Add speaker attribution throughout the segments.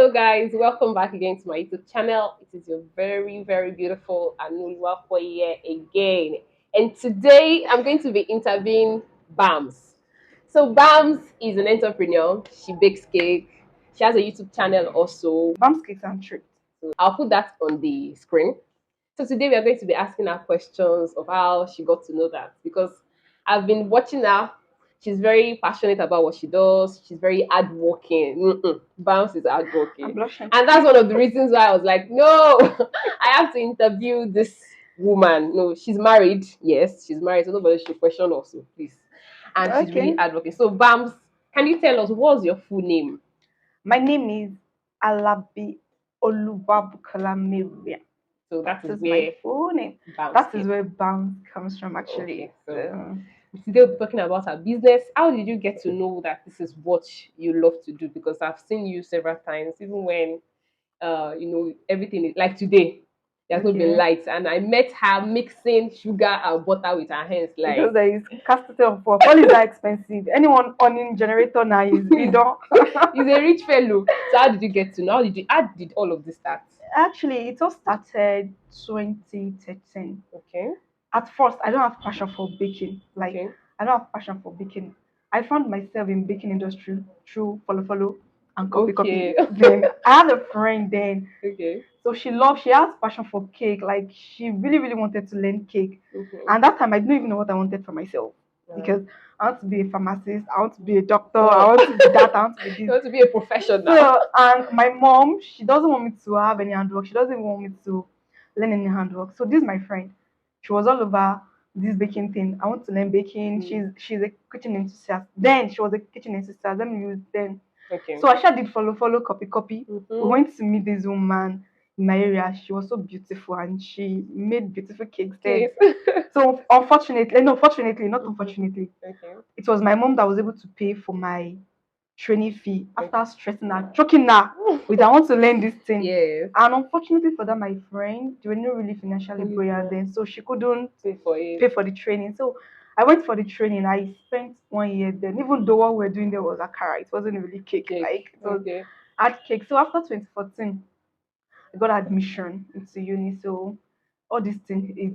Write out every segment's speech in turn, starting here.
Speaker 1: Hello guys, welcome back again to my YouTube channel. It is your very beautiful Anulwa Koye again. And today I'm going to be interviewing Bams. So Bams is an entrepreneur. She bakes cake. She has a YouTube channel also.
Speaker 2: Bumps, cakes, and treats.
Speaker 1: So I'll put that on the screen. So today we are going to be asking her questions of how she got to know that because I've been watching her. She's very passionate about what she does. She's very hardworking. Bounce is
Speaker 2: I'm
Speaker 1: hardworking,
Speaker 2: blushing.
Speaker 1: and that's one of the reasons why I was like, no, I have to interview this woman. No, she's married. Yes, she's married. So nobody should question also, please. And she's really
Speaker 2: Okay.
Speaker 1: hardworking. So Bams, can you tell us what's your full name?
Speaker 2: My name is Alabi Oluwabukola Miriam.
Speaker 1: So
Speaker 2: That
Speaker 1: that is
Speaker 2: is my
Speaker 1: where
Speaker 2: full name.
Speaker 1: Bams
Speaker 2: That is
Speaker 1: came.
Speaker 2: where Bounce comes from, actually.
Speaker 1: Okay, so
Speaker 2: So,
Speaker 1: today we'll be talking about our business. How did you get to know that this is what you love to do? Because I've seen you several times, even when everything is like today. There's not been
Speaker 2: okay.
Speaker 1: lights, and I met her mixing sugar and butter with her hands.
Speaker 2: Because
Speaker 1: Like
Speaker 2: there is scarcity of poor. All is that expensive. Anyone owning generator now is
Speaker 1: he's
Speaker 2: don't.
Speaker 1: a rich fellow. So how did you get to know? How did all of this start?
Speaker 2: Actually, it all started 2013.
Speaker 1: Okay,
Speaker 2: At first, I don't have passion for baking. Like,
Speaker 1: okay,
Speaker 2: I don't have passion for baking. I found myself in baking industry through follow and copy.
Speaker 1: okay,
Speaker 2: Then I had a friend then,
Speaker 1: okay,
Speaker 2: so she has passion for cake. Like, she really wanted to learn cake.
Speaker 1: okay.
Speaker 2: And that time I didn't even know what I wanted for myself
Speaker 1: Uh,
Speaker 2: because I want to be a pharmacist, I want to be a doctor, I
Speaker 1: so
Speaker 2: want to be that, I want to be
Speaker 1: you
Speaker 2: this.
Speaker 1: want to be a professional?
Speaker 2: So, and my mom, she doesn't want me to have any handwork. She doesn't want me to learn any handwork. So this is my friend. She was all over this baking thing. I want to learn baking.
Speaker 1: Mm.
Speaker 2: She's a kitchen enthusiast. Then she was a kitchen enthusiast. Let me use then.
Speaker 1: Okay.
Speaker 2: So I sure did follow, copy. We
Speaker 1: Mm-hmm.
Speaker 2: went to meet this woman in my area. She was so beautiful and she made beautiful cakes then.
Speaker 1: Okay.
Speaker 2: So unfortunately, no, fortunately, not
Speaker 1: Mhm.
Speaker 2: unfortunately,
Speaker 1: Okay.
Speaker 2: it was my mom that was able to pay for my training fee
Speaker 1: Okay.
Speaker 2: after stressing her, choking her with I want to learn this thing.
Speaker 1: Yes.
Speaker 2: And unfortunately for that, my friend, they were not really financially
Speaker 1: Really
Speaker 2: buoyant
Speaker 1: well.
Speaker 2: then, so she couldn't
Speaker 1: Pay for it.
Speaker 2: pay for the training. So I went for the training. I spent 1 year then, even though what we were doing there was akara, it wasn't really cake,
Speaker 1: Cake.
Speaker 2: like it was
Speaker 1: Okay.
Speaker 2: hard cake. So after 2014, I got admission into uni. So all this thing, it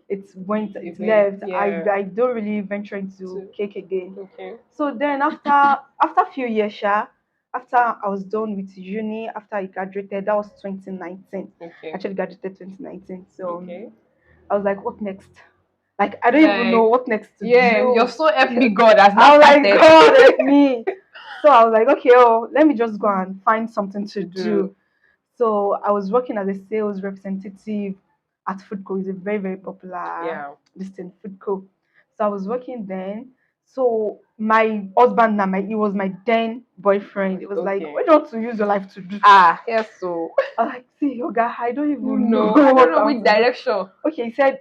Speaker 1: Even
Speaker 2: left. I
Speaker 1: yeah.
Speaker 2: I don't really venture into
Speaker 1: So,
Speaker 2: cake again.
Speaker 1: okay.
Speaker 2: So then after a few years, after I was done with uni, after I graduated, that was 2019. I
Speaker 1: Okay.
Speaker 2: actually graduated 2019. So
Speaker 1: Okay.
Speaker 2: I was like, what next? Like I don't even know
Speaker 1: Like
Speaker 2: what next to
Speaker 1: yeah, you're
Speaker 2: do.
Speaker 1: so help me God has
Speaker 2: I
Speaker 1: not
Speaker 2: was like,
Speaker 1: started.
Speaker 2: God help me. So I was like, okay, oh, let me just go and find something to
Speaker 1: To do.
Speaker 2: do. So I was working as a sales representative at Foodco. It's a very popular
Speaker 1: Yeah.
Speaker 2: this thing, Foodco. So I was working then. So my husband now, he was my then boyfriend. It was like,
Speaker 1: Okay.
Speaker 2: what do you want to use your life to do?
Speaker 1: Ah, yes. So
Speaker 2: I was like, see, Yoga, I don't
Speaker 1: you
Speaker 2: even know
Speaker 1: know, I don't
Speaker 2: what
Speaker 1: know
Speaker 2: I want
Speaker 1: which
Speaker 2: to do.
Speaker 1: direction.
Speaker 2: Okay, he said,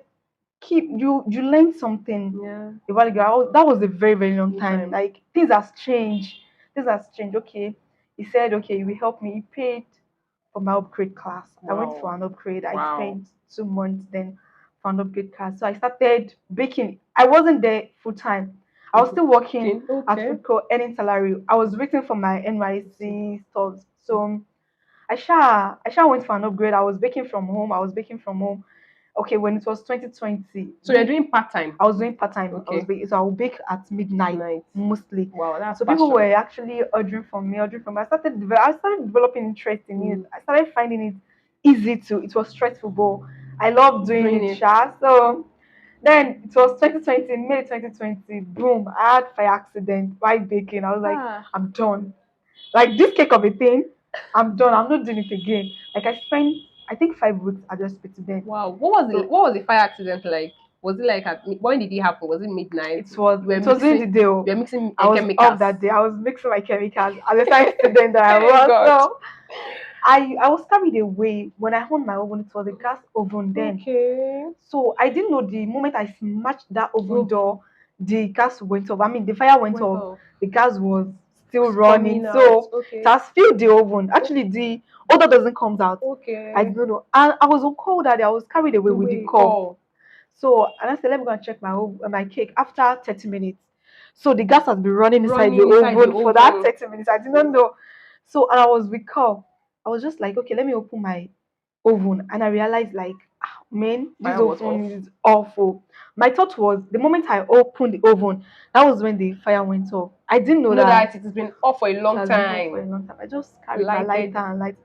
Speaker 2: keep you learn something
Speaker 1: Yeah.
Speaker 2: a while ago. That was a very long
Speaker 1: In
Speaker 2: time.
Speaker 1: time.
Speaker 2: Like things has changed. Things has changed. Okay. He said, okay, you will help me. He paid for my upgrade class. I went for
Speaker 1: Wow.
Speaker 2: an upgrade. I
Speaker 1: Wow.
Speaker 2: spent 2 months then for an upgrade class. So I started baking. I wasn't there full time. I was still working at
Speaker 1: Okay.
Speaker 2: Food Co, earning salary. I was waiting for my NYC stuff. So I sure went for an upgrade. I was baking from home. I was baking from home. Okay, when it was 2020,
Speaker 1: So you're doing part time.
Speaker 2: I was doing part time. I was
Speaker 1: Okay.
Speaker 2: baking, so I would bake at midnight
Speaker 1: Night.
Speaker 2: mostly.
Speaker 1: Wow, that's
Speaker 2: So people
Speaker 1: passion.
Speaker 2: were actually ordering from me. I started developing interest in it.
Speaker 1: Mm.
Speaker 2: I started finding it easy to. It was stressful, but I love doing
Speaker 1: Doing
Speaker 2: it.
Speaker 1: it.
Speaker 2: Sha. So then it was 2020, May 2020. Boom! I had fire accident while baking. I was like,
Speaker 1: Ah,
Speaker 2: I'm done. Like this cake of a thing, I'm done. I'm not doing it again. Like I spent, I think 5 weeks at the hospital then.
Speaker 1: wow.
Speaker 2: So
Speaker 1: What was the fire accident like? Was it like when did it happen? Was it midnight?
Speaker 2: it was during the day.
Speaker 1: You
Speaker 2: Oh.
Speaker 1: were mixing
Speaker 2: I was off
Speaker 1: chemicals.
Speaker 2: that day. I was mixing my chemicals as a science student that I
Speaker 1: Hey
Speaker 2: was.
Speaker 1: God.
Speaker 2: So I was carried away when I owned my oven. It was a gas oven then.
Speaker 1: Okay.
Speaker 2: So I didn't know the moment I smashed that oven
Speaker 1: Oven
Speaker 2: door, the gas went off. I mean, the fire went
Speaker 1: went
Speaker 2: off.
Speaker 1: off.
Speaker 2: The gas was still running.
Speaker 1: Coming out.
Speaker 2: So it
Speaker 1: Okay.
Speaker 2: has filled the oven. Actually, the odor doesn't come out. I
Speaker 1: Okay.
Speaker 2: didn't know. And I was on call that day. I was carried away
Speaker 1: The
Speaker 2: with the
Speaker 1: way
Speaker 2: call.
Speaker 1: call.
Speaker 2: So and I said, let me go and check my cake after 30 minutes. So the gas has been running inside the
Speaker 1: Running inside the
Speaker 2: oven for that
Speaker 1: oven.
Speaker 2: 30 minutes. I didn't know. So and I was with her. I was just like, okay, let me open my oven, and I realized like, man, this
Speaker 1: Fire was off.
Speaker 2: oven is awful. My thought was the moment I opened the oven, that was when the fire went off. I didn't know
Speaker 1: You know
Speaker 2: that
Speaker 1: that it has been off for a
Speaker 2: it
Speaker 1: long
Speaker 2: has been off for a
Speaker 1: time.
Speaker 2: long time. I just
Speaker 1: You
Speaker 2: carried my lighter
Speaker 1: lighted.
Speaker 2: and light.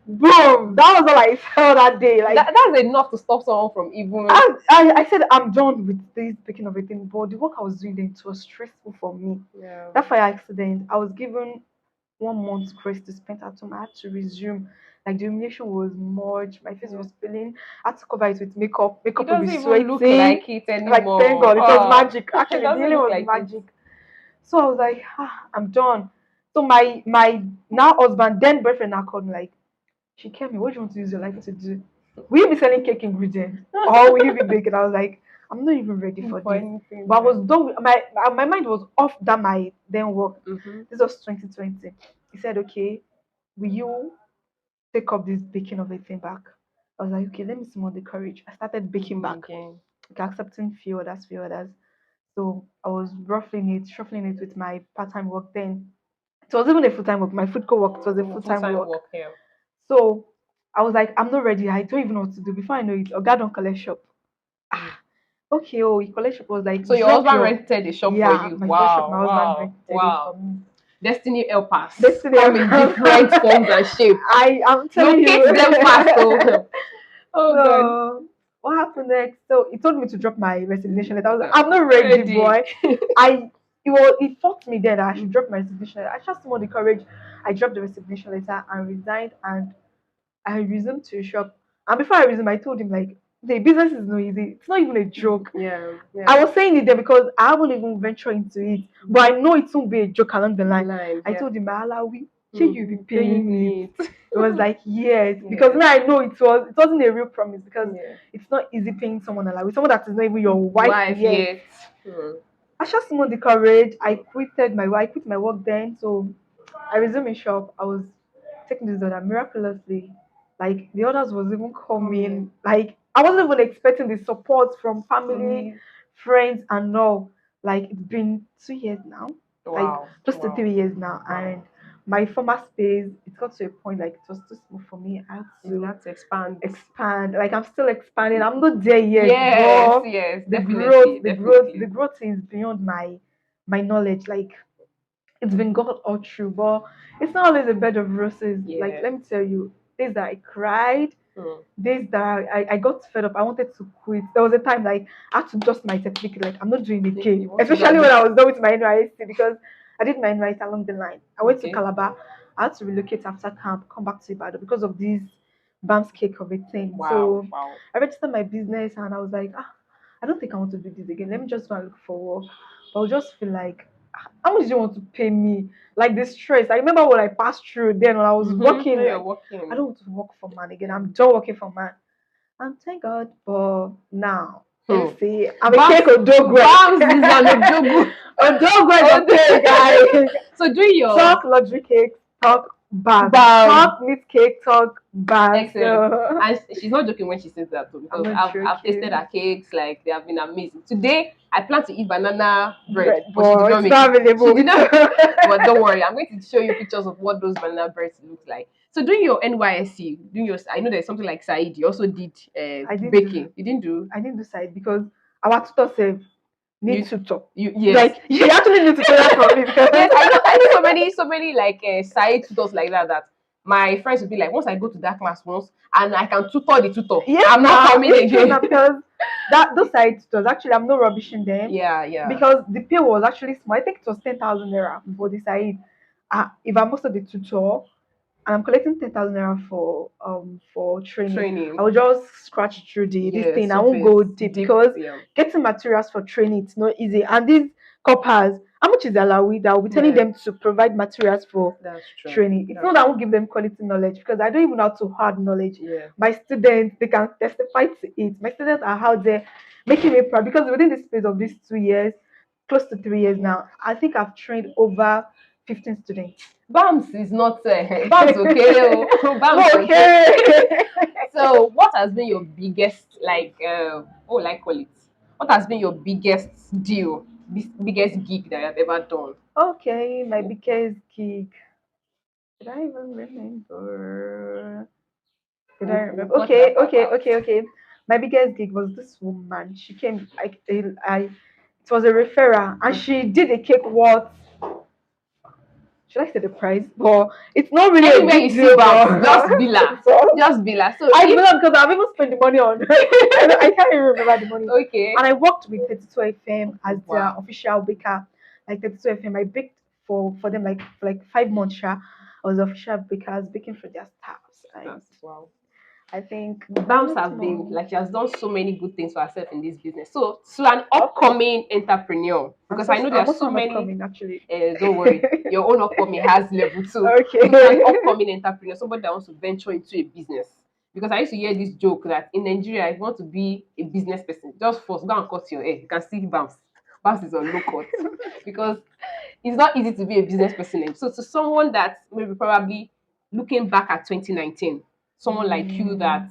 Speaker 2: Boom! That was all I felt that day. Like
Speaker 1: That's enough to stop someone from even.
Speaker 2: I said I'm done with this picking of a thing, but the work I was doing then it was stressful for me.
Speaker 1: Yeah.
Speaker 2: That fire accident, I was given 1 month's grace to spend at home. I had to resume. Like the illumination was much, my face
Speaker 1: Yeah.
Speaker 2: was peeling. I had to cover it with makeup.
Speaker 1: It
Speaker 2: Makeup would be
Speaker 1: doesn't even look
Speaker 2: sweating.
Speaker 1: like it
Speaker 2: Like thank
Speaker 1: anymore.
Speaker 2: God, it was
Speaker 1: Oh,
Speaker 2: magic.
Speaker 1: it
Speaker 2: Actually, the
Speaker 1: doesn't
Speaker 2: healing
Speaker 1: look
Speaker 2: was
Speaker 1: like it.
Speaker 2: magic. So I was like, I'm done. So my now husband, then boyfriend now called me like, she came me, what do you want to use your life to do? Will you be selling cake ingredients? Or will you be baking? I was like, I'm not even ready for
Speaker 1: For
Speaker 2: this.
Speaker 1: anything.
Speaker 2: But I was done with my mind was off that my then work.
Speaker 1: Mm-hmm.
Speaker 2: This was 2020. He said, okay, will you take up this baking of a thing back? I was like, okay, let me summon the courage. I started baking
Speaker 1: Go
Speaker 2: back,
Speaker 1: again.
Speaker 2: okay, accepting few others. So I was shuffling it with my part-time work then. It was even a full-time work. My food co-work, it was a
Speaker 1: Full
Speaker 2: full-time
Speaker 1: time
Speaker 2: work.
Speaker 1: work here.
Speaker 2: So I was like, I'm not ready. I don't even know what to do. Before I know it, a guy don't collect shop.
Speaker 1: Mm.
Speaker 2: Okay, oh, he collect shop was like,
Speaker 1: So your
Speaker 2: drop
Speaker 1: husband
Speaker 2: your,
Speaker 1: rented the shop for
Speaker 2: yeah,
Speaker 1: you.
Speaker 2: my first shop,
Speaker 1: Wow,
Speaker 2: my husband
Speaker 1: wow,
Speaker 2: rented it
Speaker 1: wow.
Speaker 2: for me.
Speaker 1: Destiny help us.
Speaker 2: Destiny.
Speaker 1: Come in different forms and shape.
Speaker 2: I'm telling
Speaker 1: Locate
Speaker 2: you.
Speaker 1: them fast, oh. Oh God.
Speaker 2: So what happened next? So he told me to drop my resignation letter. I was like,
Speaker 1: Yeah.
Speaker 2: I'm not ready,
Speaker 1: Ready.
Speaker 2: boy. I it fought me then that I should drop my resignation letter. I just more the courage. I dropped the resignation letter and resigned, and I resumed to a shop. And before I resumed, I told him like the business is no easy. It's not even a joke.
Speaker 1: Yeah,
Speaker 2: I
Speaker 1: yeah.
Speaker 2: was saying it there because I haven't even ventured into it. But I know it won't be a joke along the line.
Speaker 1: Blind,
Speaker 2: I
Speaker 1: yeah.
Speaker 2: told him, Alawi, you be
Speaker 1: Paying
Speaker 2: paying me.
Speaker 1: me.
Speaker 2: It was like, yes, because
Speaker 1: Yes.
Speaker 2: now I know it wasn't a real promise because
Speaker 1: Yeah.
Speaker 2: it's not easy paying someone Alawi, someone that is not even your wife
Speaker 1: Wife
Speaker 2: yet.
Speaker 1: yet. Hmm.
Speaker 2: I just summoned the courage. I quit my work then, so I resumed in shop. I was taking this order miraculously. Like the orders was even coming. Like I wasn't even expecting the support from family,
Speaker 1: Family.
Speaker 2: friends, and all. Like it's been 2 years now, like
Speaker 1: Wow.
Speaker 2: close to
Speaker 1: Wow.
Speaker 2: 3 years now, and my former space it got to a point like it was too small for me. I had
Speaker 1: You
Speaker 2: to
Speaker 1: have to expand.
Speaker 2: expand. Like I'm still expanding. I'm not there yet,
Speaker 1: Yes,
Speaker 2: but
Speaker 1: yes,
Speaker 2: the growth,
Speaker 1: definitely, definitely.
Speaker 2: the growth is beyond my knowledge. Like it's been God all through, but it's not always a bed of roses. Like
Speaker 1: Yeah.
Speaker 2: let me tell you, days that I cried,
Speaker 1: Hmm.
Speaker 2: days that I got fed up. I wanted to quit. There was a time like I had to dust my certificate. Like I'm not doing it
Speaker 1: You
Speaker 2: again.
Speaker 1: want to
Speaker 2: Especially
Speaker 1: grab
Speaker 2: when
Speaker 1: it?
Speaker 2: I was done with my NYSC because I did my NYSC along the line. I went to
Speaker 1: Okay.
Speaker 2: Calabar. I had to relocate after camp, come back to Ibadan because of this BAMS cake of a thing.
Speaker 1: Wow,
Speaker 2: So
Speaker 1: wow.
Speaker 2: I registered my business and I was like, I don't think I want to do this again. Let me just go and look for work. But I just feel like, how much do you want to pay me? Like the stress. I remember what I passed through then when I was
Speaker 1: Mm-hmm. Now
Speaker 2: working.
Speaker 1: you're
Speaker 2: Like, I
Speaker 1: working.
Speaker 2: don't want to work for man again. I'm done working for man. And thank God for now. Let me
Speaker 1: Hmm.
Speaker 2: see. I'm a
Speaker 1: Bams,
Speaker 2: cake Odogwe.
Speaker 1: Bams is an Odogu.
Speaker 2: Odogwe is a cake, guys.
Speaker 1: So do your
Speaker 2: Talk luxury cake, talk bag.
Speaker 1: bam.
Speaker 2: Talk meat cake, talk bag.
Speaker 1: Excellent.
Speaker 2: So
Speaker 1: And she's not joking when she says that too,
Speaker 2: I'm
Speaker 1: because
Speaker 2: not
Speaker 1: I've tasted
Speaker 2: joking.
Speaker 1: her cakes, like they have been amazing. Today I plan to eat banana bread,
Speaker 2: Bread,
Speaker 1: but she did
Speaker 2: but
Speaker 1: not
Speaker 2: it's
Speaker 1: make
Speaker 2: not
Speaker 1: it. She
Speaker 2: available.
Speaker 1: did not. But don't worry, I'm going to show you pictures of what those banana breads look like. So doing your NYSC, doing your I know there's something like Said. You also did
Speaker 2: I didn't do
Speaker 1: baking. You didn't do
Speaker 2: I didn't do side because our tutor said need
Speaker 1: you
Speaker 2: tutor.
Speaker 1: you yes.
Speaker 2: Like she actually need tutorial from me because
Speaker 1: Yes, I know so many like side tutors like that my friends would be like, once I go to that class once and I can tutor the tutor,
Speaker 2: yes,
Speaker 1: I'm not
Speaker 2: now
Speaker 1: coming
Speaker 2: it's true now
Speaker 1: again.
Speaker 2: because that those side tutors actually I'm not rubbishing them
Speaker 1: Yeah, yeah.
Speaker 2: because the pay was actually small. I think it was 10,000 naira for the side. If I'm also the tutor and I'm collecting 10,000 naira for training, I
Speaker 1: Training.
Speaker 2: will just scratch through this
Speaker 1: Yeah,
Speaker 2: thing. I won't
Speaker 1: surface
Speaker 2: go deep
Speaker 1: deep.
Speaker 2: because
Speaker 1: Yeah.
Speaker 2: getting materials for training it's not easy. And these coppers, how much is the alawi that will be telling
Speaker 1: Yeah,
Speaker 2: them to provide materials for
Speaker 1: that's true.
Speaker 2: training? It's
Speaker 1: That's
Speaker 2: not that I won't give them quality knowledge because I don't even know how to hard knowledge.
Speaker 1: yeah.
Speaker 2: My students they can testify to it. My students are out there making me proud because within the space of these 2 years, close to 3 years now, I think I've trained over 15 students.
Speaker 1: Bams is not Bams okay. Oh. Bams okay.
Speaker 2: Okay.
Speaker 1: So what has been your biggest like oh like call it? What has been your biggest deal? This biggest gig that you have ever done?
Speaker 2: Okay, my biggest gig. Did I even remember? Did I
Speaker 1: We'll
Speaker 2: remember?
Speaker 1: cut that
Speaker 2: Okay,
Speaker 1: part
Speaker 2: okay,
Speaker 1: out.
Speaker 2: okay, okay. My biggest gig was this woman. She came. I it was a referrer, and she did a cake worth. Should I say the price? But it's not really a
Speaker 1: Anywhere you
Speaker 2: big
Speaker 1: see
Speaker 2: deal.
Speaker 1: Bams,
Speaker 2: But
Speaker 1: just Bila.
Speaker 2: so,
Speaker 1: Just Bila. So
Speaker 2: I
Speaker 1: if
Speaker 2: belong because I've even spent the money on. I can't even remember the money.
Speaker 1: okay.
Speaker 2: And I worked with 32 FM as their
Speaker 1: Wow.
Speaker 2: official baker. Like 32 FM, I baked for them like for like 5 months. Sha. I was official bakers baking for their staffs, and
Speaker 1: That's wow.
Speaker 2: I think I
Speaker 1: Bams
Speaker 2: don't
Speaker 1: have been
Speaker 2: know.
Speaker 1: like she has done so many good things for herself in this business. So to an
Speaker 2: Up,
Speaker 1: upcoming entrepreneur, because I know there
Speaker 2: I'm
Speaker 1: are
Speaker 2: also
Speaker 1: so
Speaker 2: an
Speaker 1: many.
Speaker 2: upcoming actually.
Speaker 1: Don't worry, your own upcoming has level two. So to an
Speaker 2: Okay.
Speaker 1: upcoming entrepreneur, somebody that wants to venture into a business. Because I used to hear this joke that in Nigeria, if you want to be a business person, just first go and cut your hair. You can see Bams. Bams is on low cut because it's not easy to be a business person. So to someone that maybe probably looking back at 2019, someone like you
Speaker 2: Mm,
Speaker 1: that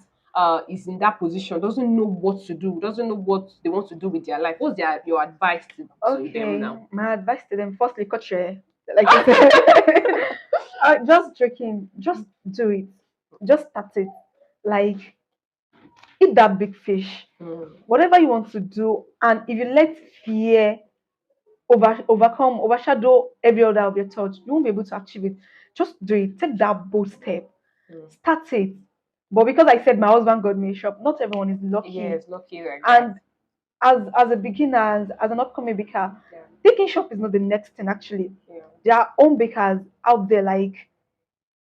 Speaker 1: is in that position, doesn't know what to do, doesn't know what they want to do with their life. What's your advice to them
Speaker 2: okay.
Speaker 1: now?
Speaker 2: My advice to them: firstly, cut your hair. Like I said, just joking. Just do it. Just start it. Like eat that big fish.
Speaker 1: Mm,
Speaker 2: Whatever you want to do, and if you let fear overshadow every other of your thoughts, you won't be able to achieve it. Just do it. Take that bold step.
Speaker 1: mm.
Speaker 2: Start it. But because I said my husband got me a shop, not everyone is lucky.
Speaker 1: Yes, lucky like that.
Speaker 2: And as a beginner, as an upcoming baker,
Speaker 1: Yeah,
Speaker 2: taking shop is not the next thing actually.
Speaker 1: yeah,
Speaker 2: There are own bakers out there like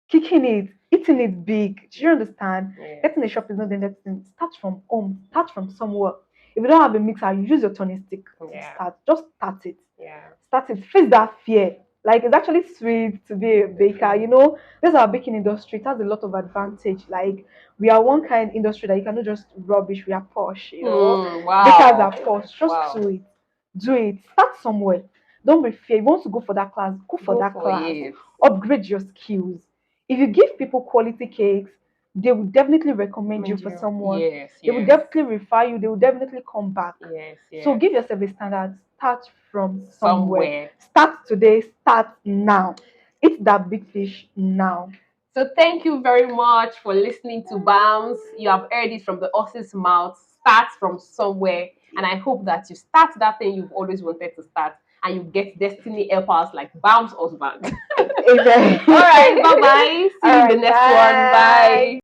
Speaker 2: kicking it, eating it big. Do you understand?
Speaker 1: yeah,
Speaker 2: Getting a shop is not the next thing. Start from home, start from somewhere. If you don't have a mixer, you use your turning stick to
Speaker 1: yeah,
Speaker 2: start. Just start it.
Speaker 1: yeah.
Speaker 2: Start it. Face that fear. Like it's actually sweet to be a baker. You know, this our baking industry. It has a lot of advantage. Like we are one kind industry that you cannot just rubbish. We are posh. You know, bakers are
Speaker 1: Wow,
Speaker 2: posh. Just
Speaker 1: wow.
Speaker 2: do it. Do it. Start somewhere. Don't be fear. You want to go for that class? Go for
Speaker 1: Go
Speaker 2: that
Speaker 1: for
Speaker 2: class.
Speaker 1: it.
Speaker 2: Upgrade your skills. If you give people quality cakes, they will definitely recommend you
Speaker 1: Mind
Speaker 2: for
Speaker 1: you.
Speaker 2: someone.
Speaker 1: Yes,
Speaker 2: They will
Speaker 1: yes,
Speaker 2: definitely refer you. They will definitely come back.
Speaker 1: yes,
Speaker 2: So
Speaker 1: yes.
Speaker 2: give yourself a standard. Start from somewhere.
Speaker 1: Somewhere.
Speaker 2: Start today. Start now. Eat that big fish now.
Speaker 1: So thank you very much for listening to BAMS. You have heard it from the horse's mouth. Start from somewhere. And I hope that you start that thing you've always wanted to start and you get destiny helpers like BAMS husband.
Speaker 2: Amen.
Speaker 1: All right, bye bye. See
Speaker 2: All
Speaker 1: you in the
Speaker 2: right.
Speaker 1: next one.
Speaker 2: Bye.
Speaker 1: Bye.